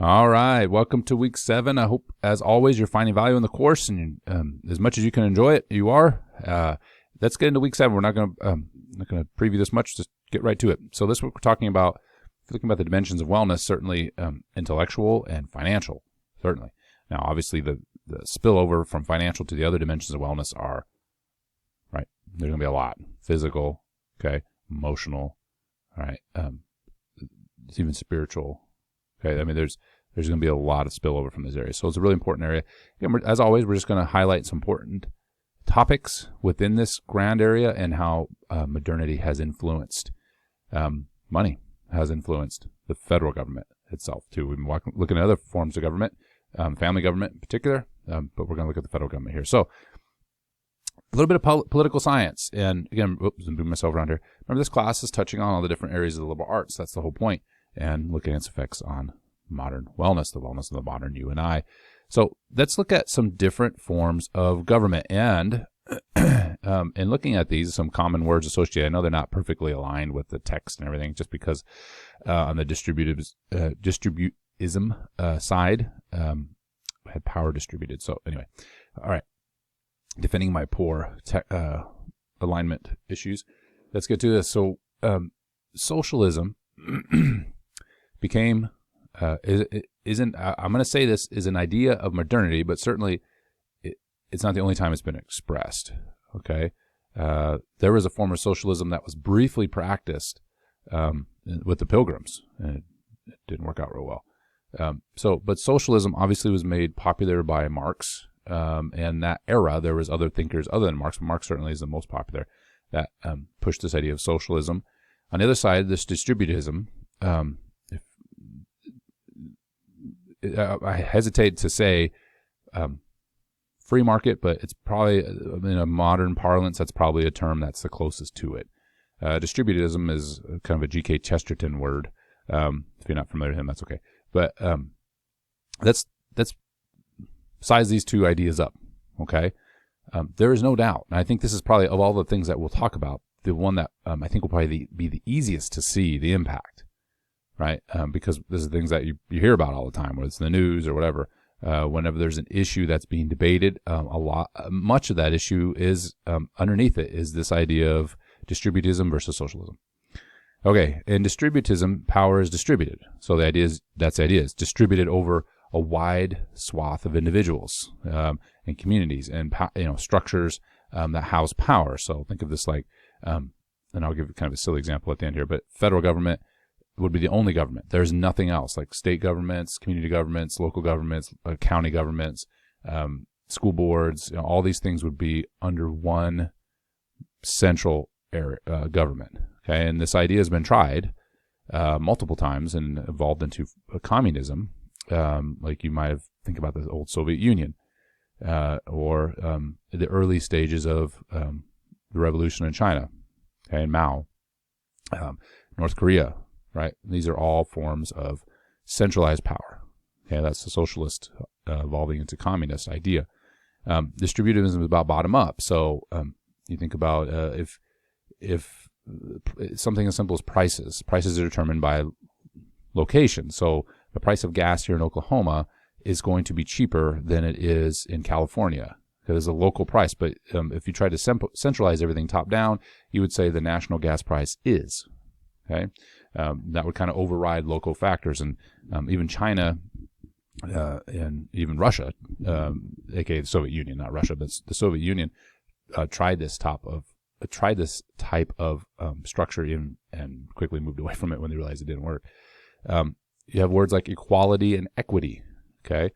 All right, welcome to week 7. I hope, as always, you're finding value in the course, and as much as you can enjoy it, you are. Let's get into week 7. We're not going to preview this much; just get right to it. So this week we're talking about, if you're looking about the dimensions of wellness, certainly intellectual and financial, certainly. Now, obviously, the spillover from financial to the other dimensions of wellness are right. There's going to be a lot: physical, okay, emotional, all right, even spiritual. Okay, I mean, there's going to be a lot of spillover from this area. So it's a really important area. Again, as always, we're just going to highlight some important topics within this grand area and how modernity has influenced money, has influenced the federal government itself, too. We've been looking at other forms of government, family government in particular, but we're going to look at the federal government here. So a little bit of political science. And again, oops, I'm moving myself around here. Remember, this class is touching on all the different areas of the liberal arts. That's the whole point. And looking at its effects on modern wellness, the wellness of the modern you and I. So let's look at some different forms of government. And in looking at these, some common words associated. I know they're not perfectly aligned with the text and everything, just because on the distributism side, I had power distributed. So anyway, all right. Defending my poor alignment issues. Let's get to this. So socialism became isn't I'm going to say this is an idea of modernity, but certainly it's not the only time it's been expressed. Okay, there was a form of socialism that was briefly practiced with the Pilgrims, and it didn't work out real well. But socialism obviously was made popular by Marx, and that era there was other thinkers other than Marx, but Marx certainly is the most popular that pushed this idea of socialism. On the other side, this distributism. I hesitate to say free market, but it's probably, in a modern parlance, that's probably a term that's the closest to it. Distributism is kind of a G.K. Chesterton word. If you're not familiar with him, that's okay. But let's size these two ideas up, okay? There is no doubt, and I think this is probably, of all the things that we'll talk about, the one that I think will probably be the easiest to see the impact. Right, because this is things that you hear about all the time, whether it's in the news or whatever. Whenever there's an issue that's being debated, much of that issue is underneath it is this idea of distributism versus socialism. Okay, in distributism, power is distributed. So the idea is it's distributed over a wide swath of individuals and communities and structures that house power. So think of this like, and I'll give kind of a silly example at the end here, but federal government would be the only government. There's nothing else, like state governments, community governments, local governments, county governments, school boards. All these things would be under one central area, government. Okay, and this idea has been tried multiple times and evolved into communism. Like you might have think about the old Soviet Union or the early stages of the revolution in China, okay, and Mao, North Korea. Right, these are all forms of centralized power. Okay, that's the socialist evolving into communist idea. Distributism is about bottom up. So you think about if something as simple as prices. Prices are determined by location. So the price of gas here in Oklahoma is going to be cheaper than it is in California because it's a local price. But if you try to centralize everything top down, you would say the national gas price is. Okay. That would kind of override local factors, and even China and even Russia, aka the Soviet Union, not Russia, but the Soviet Union, tried this type of structure and quickly moved away from it when they realized it didn't work. You have words like equality and equity. Okay,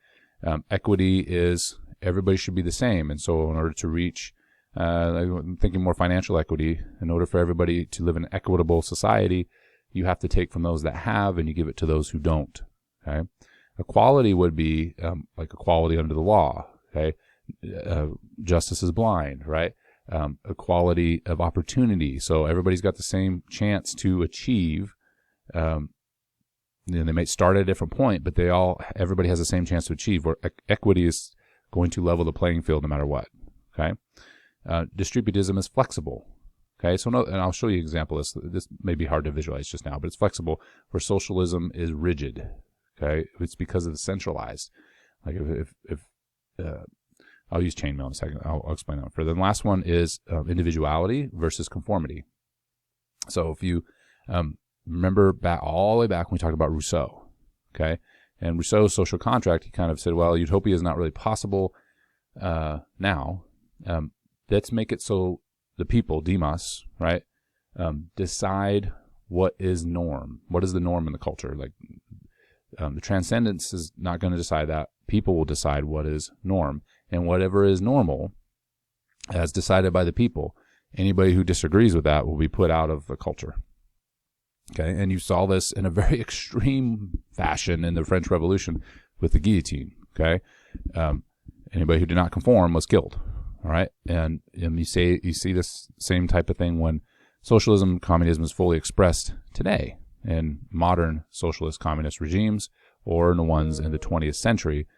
equity is everybody should be the same, and so in order to reach, I'm thinking more financial equity, in order for everybody to live in an equitable society, you have to take from those that have and you give it to those who don't. Okay, equality would be like equality under the law. Okay, justice is blind, right? Equality of opportunity, so everybody's got the same chance to achieve. They may start at a different point, but everybody has the same chance to achieve. Where equity is going to level the playing field no matter what. Okay, distributism is flexible. Okay, so and I'll show you an example of this. This may be hard to visualize just now, but it's flexible, where socialism is rigid. Okay, it's because of the centralized. Like if I'll use chainmail in a second. I'll explain that further. The last one is individuality versus conformity. So if you remember all the way back when we talked about Rousseau, okay, and Rousseau's social contract, he kind of said, well, utopia is not really possible now. Let's make it so the people, demos, right, decide what is norm. What is the norm in the culture? Like the transcendence is not going to decide that. People will decide what is norm. And whatever is normal, as decided by the people, anybody who disagrees with that will be put out of the culture. Okay, and you saw this in a very extreme fashion in the French Revolution with the guillotine. Okay, anybody who did not conform was killed. All right, and you see this same type of thing when socialism, communism is fully expressed today in modern socialist communist regimes, or in the ones in the 20th century,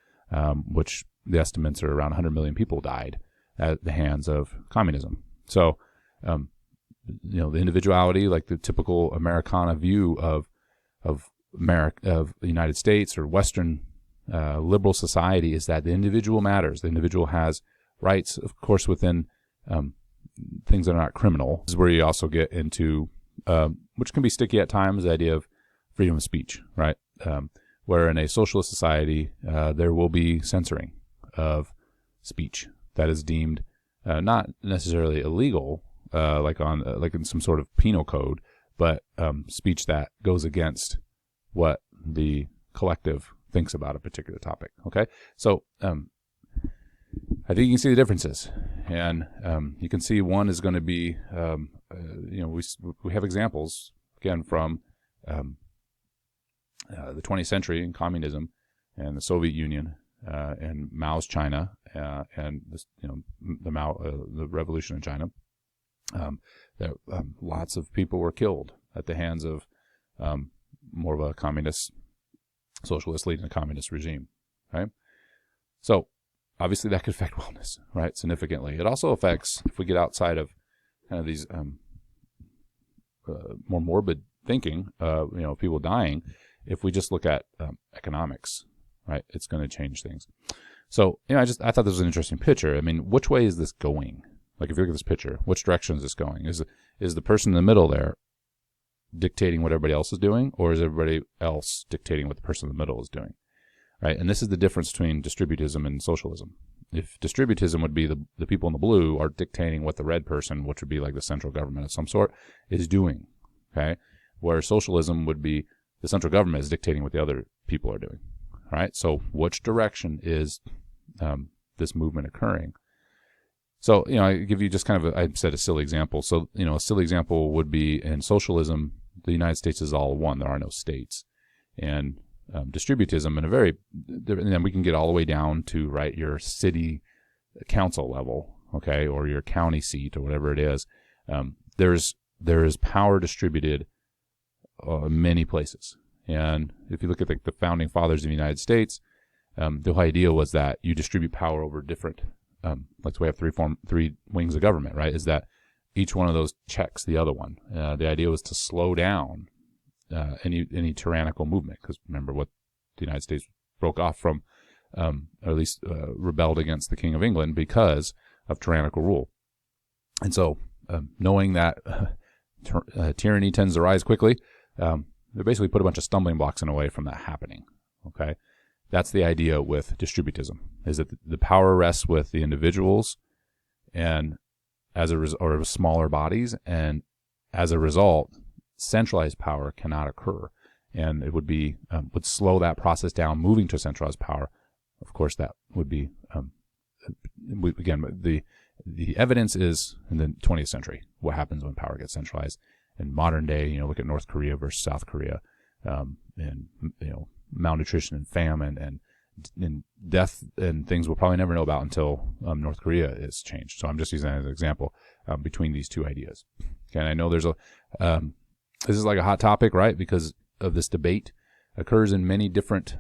which the estimates are around 100 million people died at the hands of communism. So, the individuality, like the typical Americana view of the United States or Western liberal society, is that the individual matters. The individual has rights, of course, within things that are not criminal. This is where you also get into, which can be sticky at times, the idea of freedom of speech, right? Where in a socialist society, there will be censoring of speech that is deemed not necessarily illegal, like in some sort of penal code, but speech that goes against what the collective thinks about a particular topic. Okay, so I think you can see the differences, and you can see one is going to be, we have examples again from the 20th century in communism and the Soviet Union and Mao's China and this, the revolution in China. That lots of people were killed at the hands of more of a communist, socialist leading a communist regime, right? So obviously that could affect wellness, right, significantly. It also affects, if we get outside of kind of these more morbid thinking, people dying, if we just look at economics, right, it's going to change things. So, I thought this was an interesting picture. I mean, which way is this going? Like, if you look at this picture, which direction is this going? Is the person in the middle there dictating what everybody else is doing, or is everybody else dictating what the person in the middle is doing? Right? And this is the difference between distributism and socialism. If distributism would be the people in the blue are dictating what the red person, which would be like the central government of some sort, is doing. Okay? Where socialism would be the central government is dictating what the other people are doing. All right? So which direction is this movement occurring? So, I give you just kind of I said a silly example. So, a silly example would be in socialism, the United States is all one. There are no states. And distributism, and then we can get all the way down to, right, your city council level, okay, or your county seat or whatever it is. There is power distributed in many places. And if you look at the founding fathers of the United States, the whole idea was that you distribute power over different, like we have three wings of government, right, is that each one of those checks the other one. The idea was to slow down any tyrannical movement, because remember what the United States broke off from, or at least rebelled against the King of England because of tyrannical rule. And so, knowing that tyranny tends to rise quickly, they basically put a bunch of stumbling blocks in a way from that happening. Okay, that's the idea with distributism, is that the power rests with the individuals, and or smaller bodies, and as a result, centralized power cannot occur, and it would be would slow that process down. Moving to centralized power, of course, that would be again the evidence is in the 20th century what happens when power gets centralized. In modern day, look at North Korea versus South Korea, and malnutrition and famine and death and things we'll probably never know about until North Korea is changed. So I'm just using that as an example between these two ideas. Okay, and I know there's this is like a hot topic, right? Because of this debate occurs in many different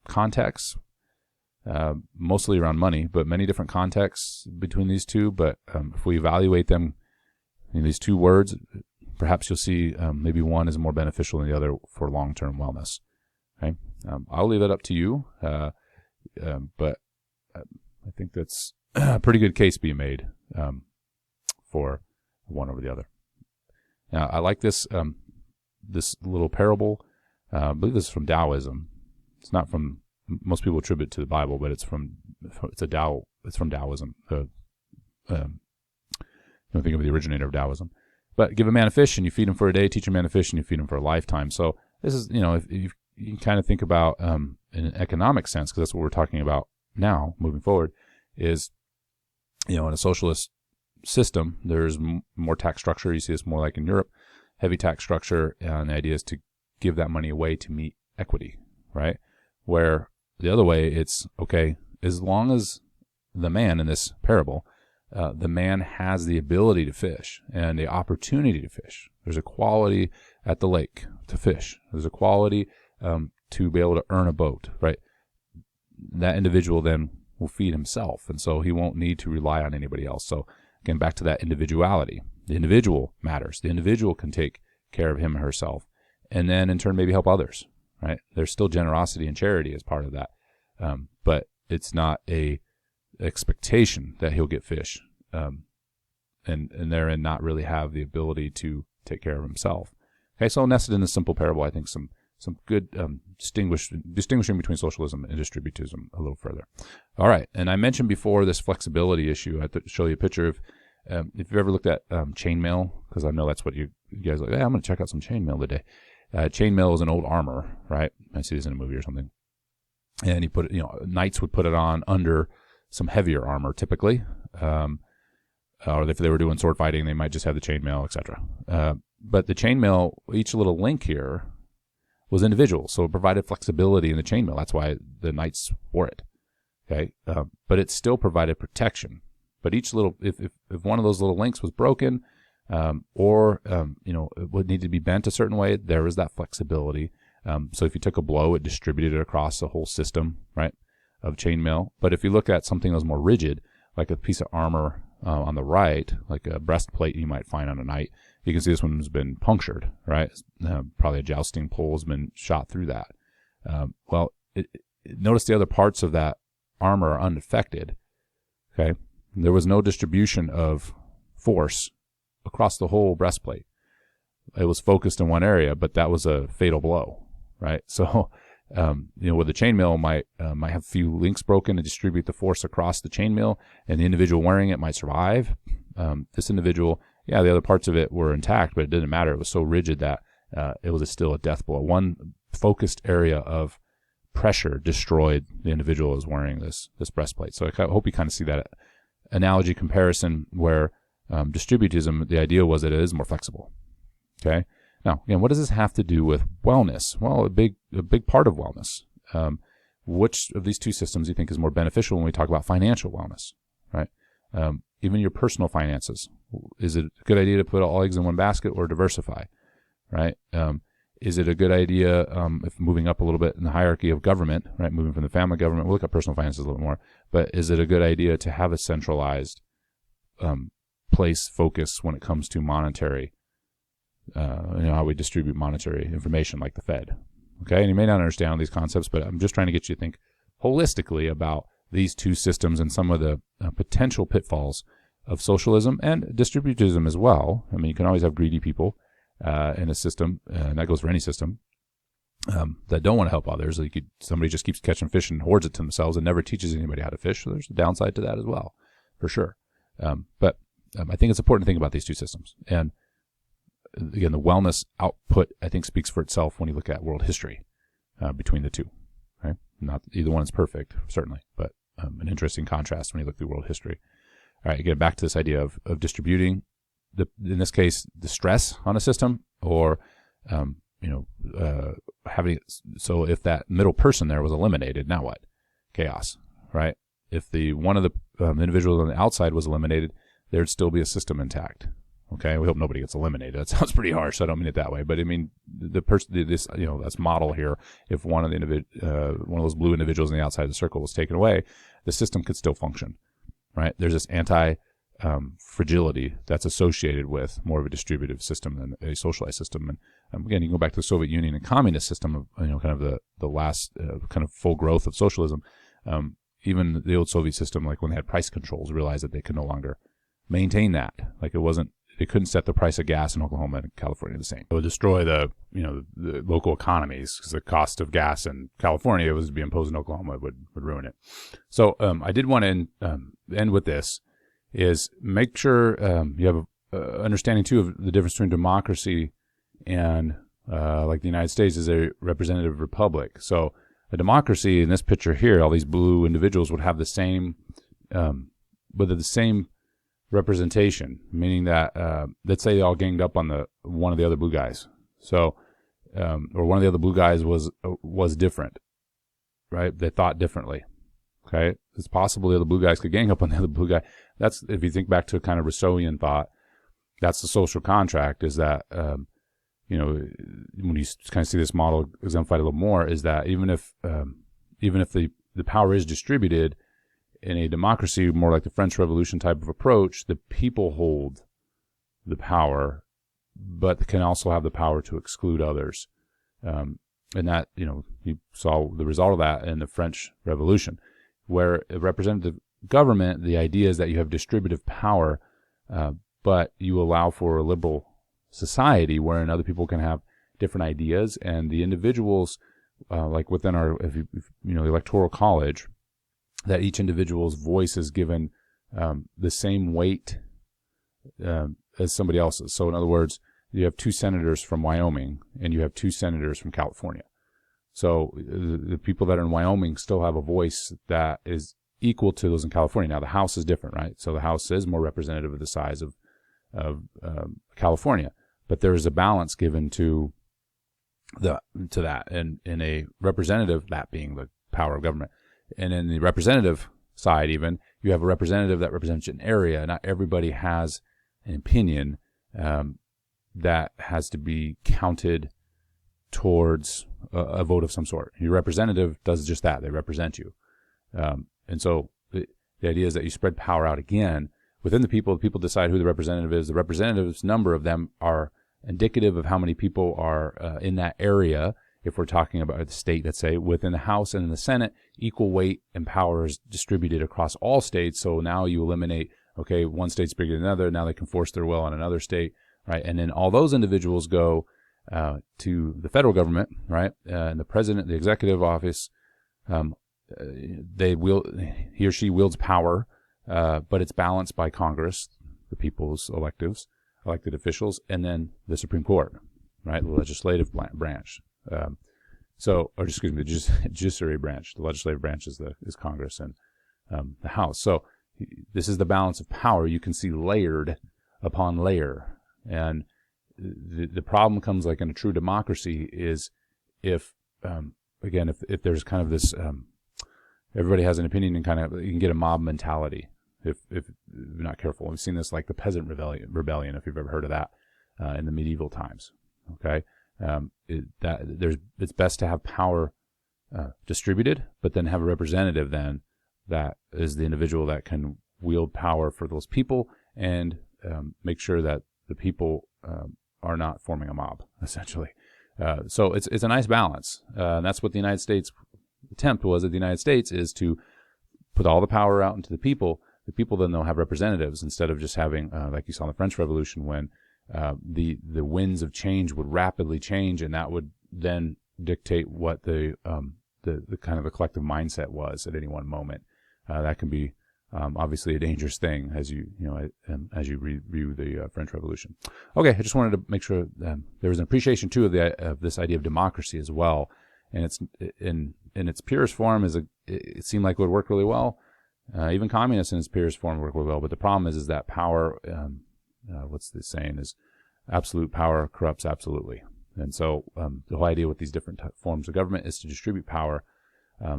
contexts, mostly around money, but many different contexts between these two. But if we evaluate them in these two words, perhaps you'll see maybe one is more beneficial than the other for long-term wellness. Okay, I'll leave it up to you, but I think that's a pretty good case being made for one over the other. Now, I like this this little parable. I believe this is from Taoism. It's not from, most people attribute it to the Bible, but it's from Taoism. Don't think of the originator of Taoism. But give a man a fish and you feed him for a day, teach a man to fish and you feed him for a lifetime. So this is, if you can kind of think about in an economic sense, because that's what we're talking about now, moving forward, is, in a socialist system, there's more tax structure. You see this more like in Europe, heavy tax structure, and the idea is to give that money away to meet equity, right? Where the other way, it's, okay, as long as the man in this parable, the man has the ability to fish and the opportunity to fish. There's a quality at the lake to fish. There's a quality to be able to earn a boat, right? That individual then will feed himself, and so he won't need to rely on anybody else. So again, back to that individuality. The individual matters. The individual can take care of him or herself, and then in turn maybe help others, right? There's still generosity and charity as part of that, but it's not a expectation that he'll get fish, and therein not really have the ability to take care of himself. Okay, so nested in this simple parable, I think some good distinguishing between socialism and distributism a little further. All right, and I mentioned before this flexibility issue. I have to show you a picture of, if you've ever looked at chainmail, because I know that's what you guys are like, hey, I'm going to check out some chainmail today. Chainmail is an old armor, right? I see this in a movie or something. And he put it, knights would put it on under some heavier armor typically, or if they were doing sword fighting, they might just have the chainmail, etc. But the chainmail, each little link here was individual, so it provided flexibility in the chainmail. That's why the knights wore it. Okay, but it still provided protection. But each little, if one of those little links was broken, or it would need to be bent a certain way, there was that flexibility. So if you took a blow, it distributed it across the whole system, right, of chainmail. But if you look at something that was more rigid, like a piece of armor on the right, like a breastplate you might find on a knight, you can see this one's been punctured, right? Probably a jousting pole has been shot through that. Notice the other parts of that armor are unaffected, okay? There was no distribution of force across the whole breastplate. It was focused in one area, but that was a fatal blow, right? So, where the chainmail might have a few links broken to distribute the force across the chainmail, and the individual wearing it might survive. This individual, the other parts of it were intact, but it didn't matter. It was so rigid that it was still a death blow. One focused area of pressure destroyed the individual who was wearing this breastplate. So I hope you kind of see that analogy comparison where distributism, the idea was that it is more flexible. Okay. Now, again, what does this have to do with wellness? Well, a big part of wellness. Which of these two systems do you think is more beneficial when we talk about financial wellness, right? Even your personal finances. Is it a good idea to put all eggs in one basket or diversify, right? Is it a good idea, if moving up a little bit in the hierarchy of government, right, moving from the family government, we'll look at personal finances a little more, but is it a good idea to have a centralized focus when it comes to monetary, how we distribute monetary information like the Fed? Okay, and you may not understand these concepts, but I'm just trying to get you to think holistically about these two systems and some of the potential pitfalls of socialism and distributism as well. I mean, you can always have greedy people in a system, and that goes for any system, that don't want to help others. Like somebody just keeps catching fish and hoards it to themselves and never teaches anybody how to fish. So there's a downside to that as well, for sure. But I think it's important to think about these two systems. And again, the wellness output, I think, speaks for itself when you look at world history between the two. Right? Not either one is perfect, certainly, but an interesting contrast when you look through world history. All right, again, back to this idea of distributing, in this case, the stress on a system, or having it, so if that middle person there was eliminated, now what? Chaos, right? If one of the individuals on the outside was eliminated, there'd still be a system intact. Okay, we hope nobody gets eliminated. That sounds pretty harsh, so I don't mean it that way. But I mean the person, this model here. If one of those blue individuals on the outside of the circle was taken away, the system could still function, right? There's this fragility that's associated with more of a distributive system than a socialized system. And again, you can go back to the Soviet Union and communist system of, kind of the last kind of full growth of socialism. Even the old Soviet system, like when they had price controls, realized that they could no longer maintain that. Like they couldn't set the price of gas in Oklahoma and California the same. It would destroy the local economies, because the cost of gas in California was to be imposed in Oklahoma would ruin it. So I did want to end with this, is make sure you have a understanding too of the difference between democracy and like the United States is a representative republic. So a democracy in this picture here, all these blue individuals would have the same representation, meaning that let's say they all ganged up on one of the other blue guys. So or one of the other blue guys was different, right? They thought differently. Okay, it's possible the other blue guys could gang up on the other blue guy. That's, if you think back to kind of Rousseauian thought, that's the social contract. Is that when you kind of see this model exemplified a little more, is that even if the power is distributed in a democracy, more like the French Revolution type of approach, the people hold the power, but can also have the power to exclude others. And that, you saw the result of that in the French Revolution, where a representative government, the idea is that you have distributive power, but you allow for a liberal society wherein other people can have different ideas, and the individuals, like within our, electoral college, that each individual's voice is given the same weight as somebody else's. So in other words, you have 2 senators from Wyoming and you have 2 senators from California. So the people that are in Wyoming still have a voice that is equal to those in California. Now the House is different, right? So the House is more representative of the size of California, but there is a balance given to that, and in a representative, that being the power of government, and in the representative side, even you have a representative that represents an area. Not everybody has an opinion that has to be counted towards a vote of some sort. Your representative does just that; they represent you. And so the idea is that you spread power out again within the people. The people decide who the representative is. The representatives, number of them, are indicative of how many people are in that area. If we're talking about the state, let's say, within the House and in the Senate, equal weight and power is distributed across all states. So now you eliminate, okay, one state's bigger than another. Now they can force their will on another state, right? And then all those individuals go to the federal government, right? And the president, the executive office, he or she wields power, but it's balanced by Congress, the people's elected officials, and then the Supreme Court, right? The legislative branch. The judiciary branch. The legislative branch is Congress and the House. So this is the balance of power. You can see layered upon layer, and the problem comes, like in a true democracy, is if there's kind of this everybody has an opinion, and kind of you can get a mob mentality if you're not careful. We've seen this like the peasant rebellion, if you've ever heard of that, in the medieval times. Okay. It's best to have power distributed, but then have a representative then that is the individual that can wield power for those people and make sure that the people are not forming a mob, essentially. So it's a nice balance, and that's what the United States attempt was. At the United States is to put all the power out into the people. The people then they'll have representatives instead of just having, like you saw in the French Revolution, when the winds of change would rapidly change, and that would then dictate what the kind of the collective mindset was at any one moment. That can be obviously a dangerous thing as you review the French Revolution. Okay, I just wanted to make sure there was an appreciation too of this idea of democracy as well, and it's in its purest form it seemed like it would work really well. Even communists in its purest form work really well, but the problem is that power. What's the saying? Is absolute power corrupts absolutely. And so the whole idea with these different forms of government is to distribute power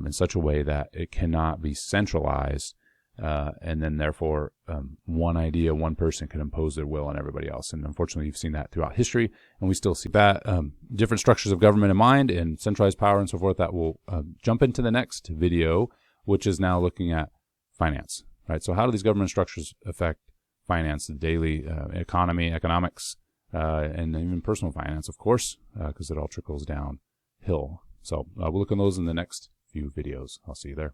in such a way that it cannot be centralized, and then therefore one idea, one person can impose their will on everybody else. And unfortunately, you've seen that throughout history, and we still see that. Different structures of government in mind and centralized power and so forth. That will jump into the next video, which is now looking at finance. Right. So how do these government structures affect finance, the daily economics, and even personal finance, of course, because it all trickles downhill. So we'll look at those in the next few videos. I'll see you there.